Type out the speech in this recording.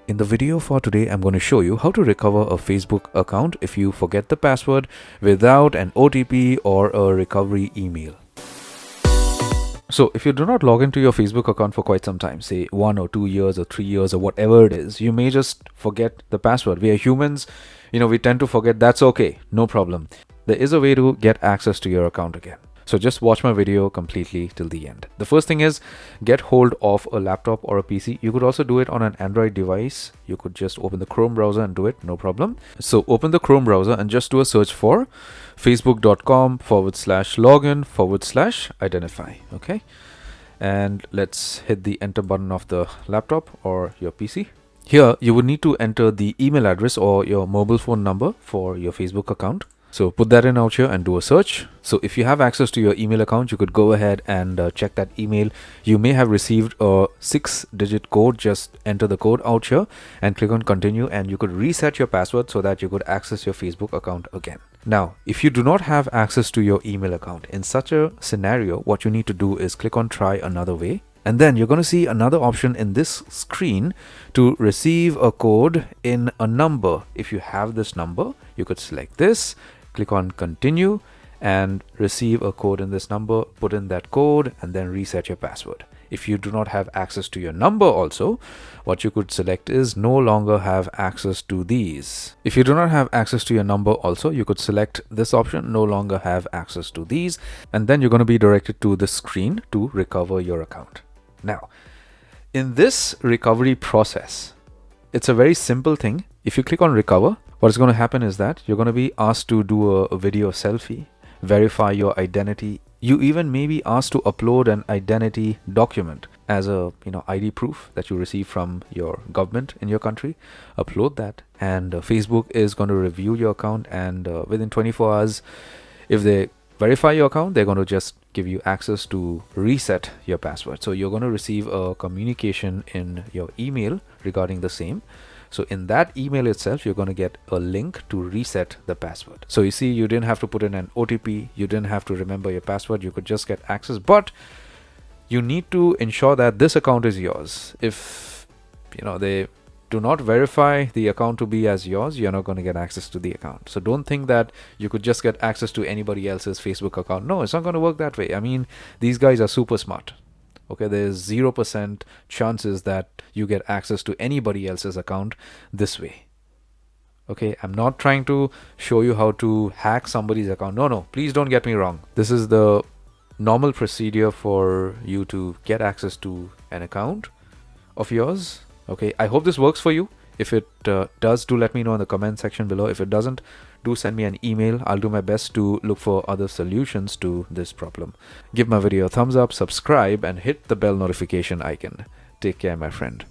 In the video for today, I'm going to show you how to recover a Facebook account if you forget the password without an OTP or a recovery email. So if you do not log into your Facebook account for quite some time, say 1 or 2 years or 3 years or whatever it is, you may just forget the password. We are humans, we tend to forget. That's okay, no problem. There is a way to get access to your account again. So just watch my video completely till the end. The first thing is get hold of a laptop or a PC. You could also do it on an Android device. You could just open the Chrome browser and do it, no problem. So open the Chrome browser and just do a search for facebook.com/login/identify. Okay. And let's hit the enter button of the laptop or your PC. Here you would need to enter the email address or your mobile phone number for your Facebook account. So put that in out here and do a search. So if you have access to your email account, you could go ahead and check that email. You may have received a 6-digit code. Just enter the code out here and click on continue, and you could reset your password so that you could access your Facebook account again. Now, if you do not have access to your email account, in such a scenario, what you need to do is click on try another way. And then you're going to see another option in this screen to receive a code in a number. If you have this number, you could select this, click on continue, and receive a code in this number, put in that code, and then reset your password. If you do not have access to your number also, what you could select is no longer have access to these. If you do not have access to your number also, you could select this option, no longer have access to these, and then you're going to be directed to the screen to recover your account. Now, in this recovery process, it's a very simple thing. If you click on recover, what's going to happen is that you're going to be asked to do a video selfie, verify your identity. You even may be asked to upload an identity document as a ID proof that you receive from your government in your country. Upload that, and Facebook is going to review your account, and within 24 hours, if they verify your account, they're going to just give you access to reset your password. So you're going to receive a communication in your email regarding the same. So in that email itself, you're going to get a link to reset the password. So you see, you didn't have to put in an OTP. You didn't have to remember your password. You could just get access, but you need to ensure that this account is yours. If they do not verify the account to be as yours, you're not going to get access to the account. So don't think that you could just get access to anybody else's Facebook account. No, it's not going to work that way. I mean, these guys are super smart. Okay, there's 0% chances that you get access to anybody else's account this way. Okay, I'm not trying to show you how to hack somebody's account. No, please don't get me wrong. This is the normal procedure for you to get access to an account of yours. Okay, I hope this works for you. If it does, do let me know in the comment section below. If it doesn't, do send me an email. I'll do my best to look for other solutions to this problem. Give my video a thumbs up, subscribe, and hit the bell notification icon. Take care, my friend.